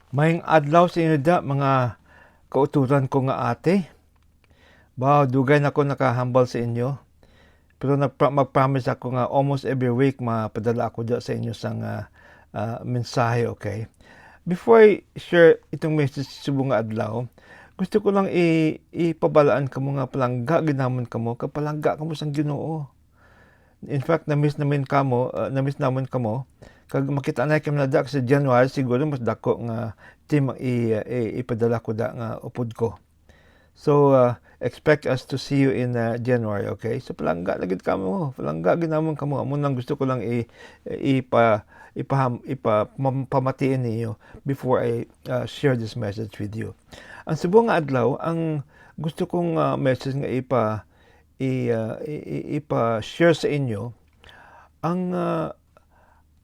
Mayong adlaw sa inyo da, mga kauturan ko nga ate. Wow, dugay na ako nakahambal sa inyo. Pero mag-promise ako nga almost every week mapadala ako da sa inyo sang mensahe, okay? Before I share itong message sa bunga adlaw, gusto ko lang ipabalaan kamo nga palangga ginamon kamo, kapalangga kamo sang Ginoo. In fact, namiss naman kamo. Kag makita na kami na sa January, siguro mas dako nga team ipadala ko da nga upod ko. So, expect us to see you in January, okay? So, palangga lagid kamo. Palangga ginamon kamo. Amo nang gusto ko lang pamatiin niyo before I share this message with you. Ang subong nga adlaw, ang gusto kong message nga ipa-share sa inyo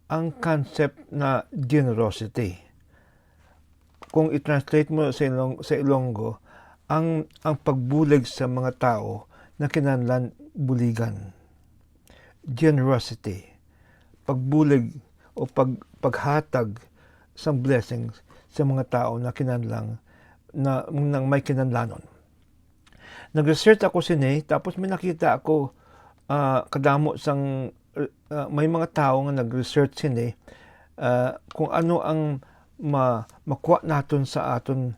ang concept na generosity. Kung i-translate mo sa Ilonggo, ang pagbulig sa mga tao na kinahanglan buligan. Generosity. Pagbulig o paghatag sa blessings sa mga tao na kinahanglan na may kinahanglanon. Nag-research ako sini, tapos may nakita ako kadamo sang may mga tao nga nag-research sini kung ano ang makuha naton sa aton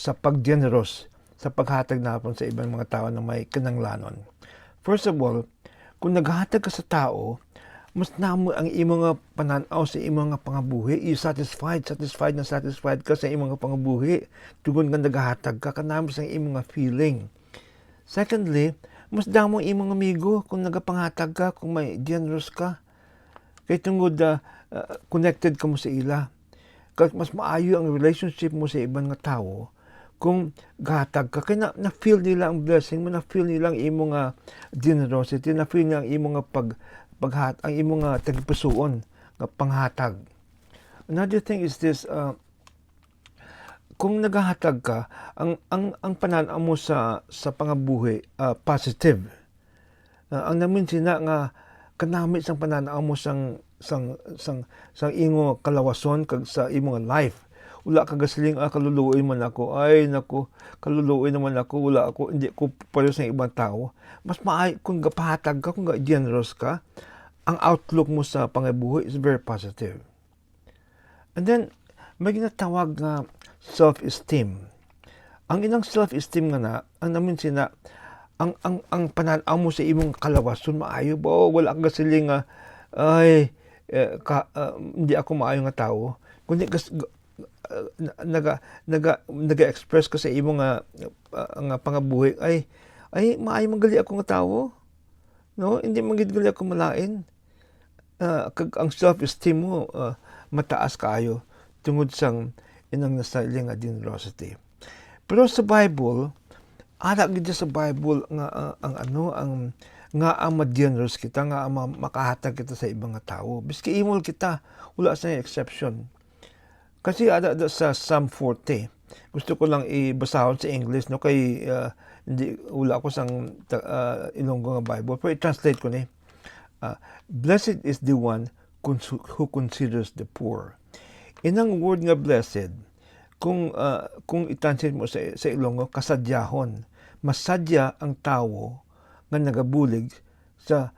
sa paggeneros, sa paghatag naton sa ibang mga tao na may kinahanglanon. First of all, kung naghatag ka sa tao, mas namo ang imong nga pananaw sa imong nga pangabuhi, satisfied ka sa imong nga pangabuhi tungod nga naghatag ka kanamo sa imong nga feeling. Secondly, mas damo imong amigo kung nagapanghatag ka, kung may generous ka. Kay tungod connected ka mo sa ila. Kaya mas maayo ang relationship mo sa ibang nga tao kung gahatag ka. Kaya na-feel nila ang blessing mo, na-feel nila ang imong generosity, na-feel nila ang imong ang imong tagpusuon nga panghatag. Another thing is this, kung naghahatag ka, ang pananaw mo sa pangabuhi positive. Ang namin sina nga kanami sang pananaw mo sang ingo kalawason kag sa imong life. Wala ka gasiling kaluluoy man ako. Ay nako, kaluluoy naman ako, wala ako, hindi ko pareho sa ibang tao. Mas maay kung gapahatag ka, kung generous ka, ang outlook mo sa pangabuhi is very positive. And then may ginatawag nga self-esteem. Ang inang self-esteem nga na, ang namin sina, ang pananaw mo sa imong kalawason maayo ba, wala kang gasiling hindi ako maayo nga tao, kundi naga-express ka sa imong nga pangabuhi, ay maayo magali ako nga tao, no? Hindi magidgali ako malain. Ang self-esteem mo mataas kaayo tungod sang inang nasaili nga generosity. Pero sa Bible, ara gid sa Bible nga ang ma-generous kita, nga makahatag kita sa ibang nga tao. Biski imol kita, wala sa exception. Kasi ada sa Psalm 40. Gusto ko lang ibasahon sa English, no, kay hindi wala ko sang Ilonggo nga Bible, pero i-translate ko ni. Blessed is the one who considers the poor. Inang word nga blessed, kung i-translate mo sa Ilonggo, kasadyahon. Masadya ang tao nga nagabulig sa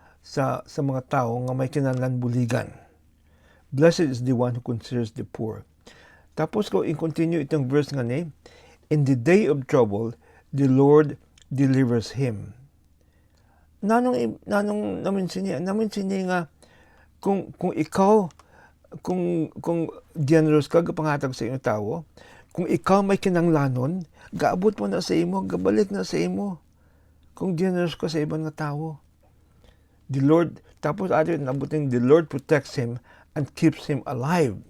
mga tao nga may kinahanglan buligan. Blessed is the one who considers the poor. Tapos ko i-continue itong verse nga ni, in the day of trouble, the Lord delivers him. Nanong namin sini nga kung ikaw kung generous ka gapanghatag sa imong tao, kung ikaw may kinanglanon, gaabot mo na sa imo, gabalik na sa imo. Kung generous ka sa ibang nga tao. The Lord, tapos nabuting, the Lord protects him and keeps him alive.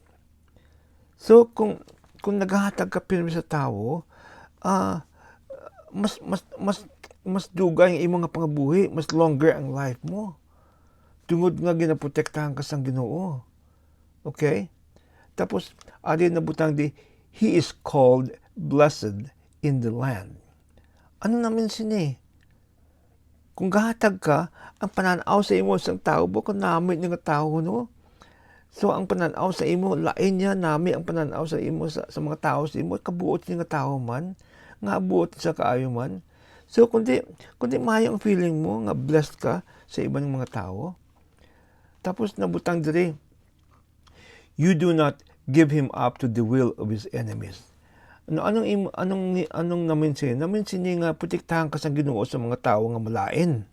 So, kung naghahatag ka pirmi sa tao, mas dugay ang imong nga pangabuhi, mas longer ang life mo. Tungod nga ginaprotektahan ka sang Ginoo. Okay? Tapos, nabutang he is called blessed in the land. Ano namin sini? Kung gahatag ka, ang pananaw sa imo sang tao, baka namin nga tao, no? So ang pananaw sa imo lain niya nami ang pananaw sa imo sa mga tao sa imo kabuot ni nga tao man nga buot sa kaayo man. So kundi maayo ang feeling mo nga blessed ka sa ibang mga tao. Tapos nabutang diri, you do not give him up to the will of his enemies. Anong naminsin? Naminsin niya nga protektahan ka sa Ginoo sa mga tao nga malain.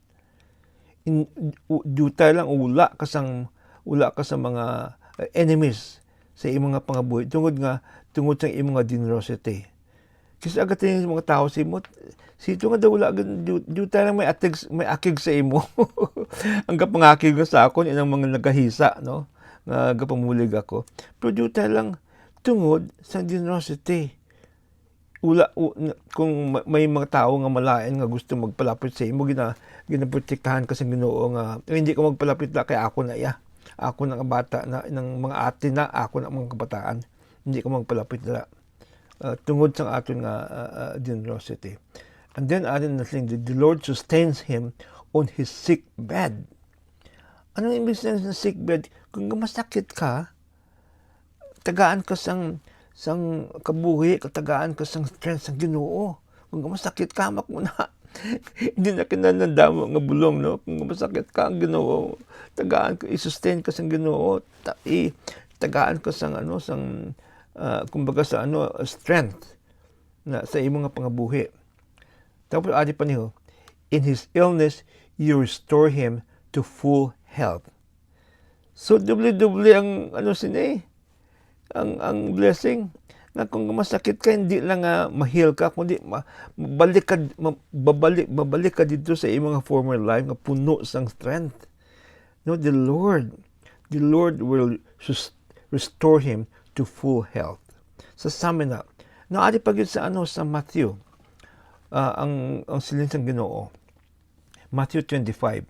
Dutay lang ula ka sa mga enemies sa imong nga pangabuhi tungod sa imong nga generosity. Kasi agad yung mga tao sa imo, sito nga daw wala dutay lang may akig sa imo. Ang kapangakig sa akon inang mga nagahisa, no? Nga gapamulig ako. Pero dutay lang tungod sa generosity. Kung may mga tao nga malain nga gusto magpalapit sa imo, ginaprotektahan ka sa Ginoo nga hindi ka magpalapit na kay ako na iya. Ako na bata na ng mga ate na ako na mga kabataan. Hindi ka magpalapit na tungod sa aton nga generosity. And then adding na thing, the Lord sustains him on his sick bed. Anong ibig sabihin sa sick bed? Kung masakit ka, tagaan ka sang kabuhi, katagaan ka sang strength sa Ginoo. Kung masakit ka, hamak mo na. Hindi na kinanandamo nga bulong, no? Kung masakit ka ang Ginoo, tagaan ka, i-sustain ka sa Ginoo, tagaan ka kumbaga sa strength na sa imo nga pangabuhi. Tapos adi pa niyo, in his illness you restore him to full health. So doble-doble ang ang blessing na kung masakit ka hindi lang ma-heal ka kundi babalik ka dito sa imong former life nga puno sang strength. No, the Lord will restore him to full health. Sa samina, naadi pa gyud sa Matthew, ang silin sang Ginoo. Matthew 25,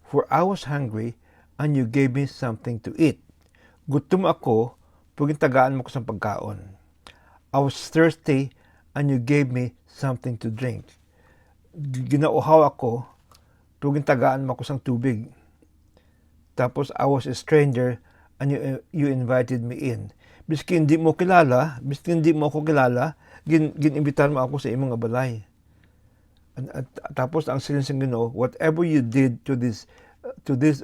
for I was hungry and you gave me something to eat. Gutom ako, puging tagaan mo ko sa pagkaon. I was thirsty and you gave me something to drink. Ginauhaw ako, puging tagaan mo ko sa tubig. Tapos I was a stranger and you invited me in. Biski hindi mo ako kilala, ginimbitahan mo ako sa imong nga balay. At tapos ang silin sang Ginoo, whatever you did to this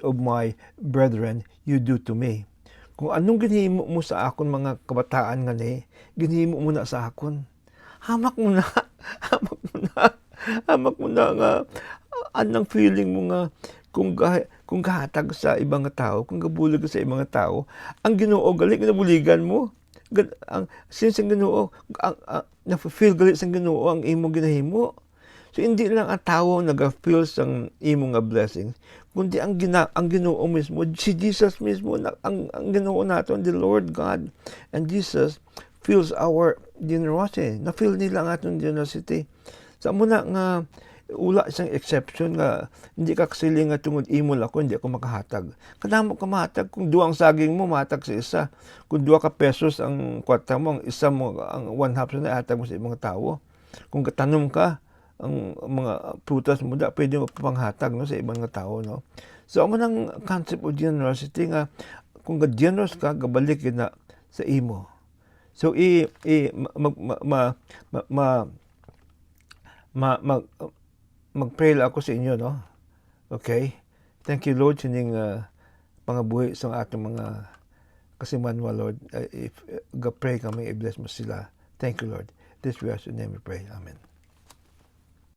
of my brethren, you do to me. Kung anong ginhimo mo sa akon mga kabataan nga ni, ginhimo mo na sa akon. Hamak mo na nga anang feeling mo nga kung gahatag sa ibang tao, kung gabulig sa ibang tao, ang Ginoo gali ginabuligan mo. Ang since ang Ginoo na-feel gali sa Ginoo ang imo ginahimo. So hindi lang ang tao naga-feel sang imo nga blessings, kundi ang Ginoo mismo, si Jesus mismo, ang Ginoo naton, the Lord God and Jesus feels our generosity. Na-feel nila ang aton generosity. Sa muna nga ula isang exception nga hindi ka kasiling nga tungod imo ako hindi ako makahatag. Kadamo ka mahatag kung duang saging mo mahatag sa isa. Kung 2 ka pesos ang kwarta mo, ang isa mo ang 1/2 na ihatag mo sa ibang tao. Kung katanom ka ang mga prutas mo pwede mo panghatag sa ibang nga tao, no. So amo nang concept of generosity nga kung generous ka gabalik na sa imo. So mag-pray ako sa inyo, no? Okay? Thank you, Lord, sining pangabuhi sa ating mga kasimanwa, Lord. If pray kami, i-bless mo sila. Thank you, Lord. This we ask in your name we pray. Amen.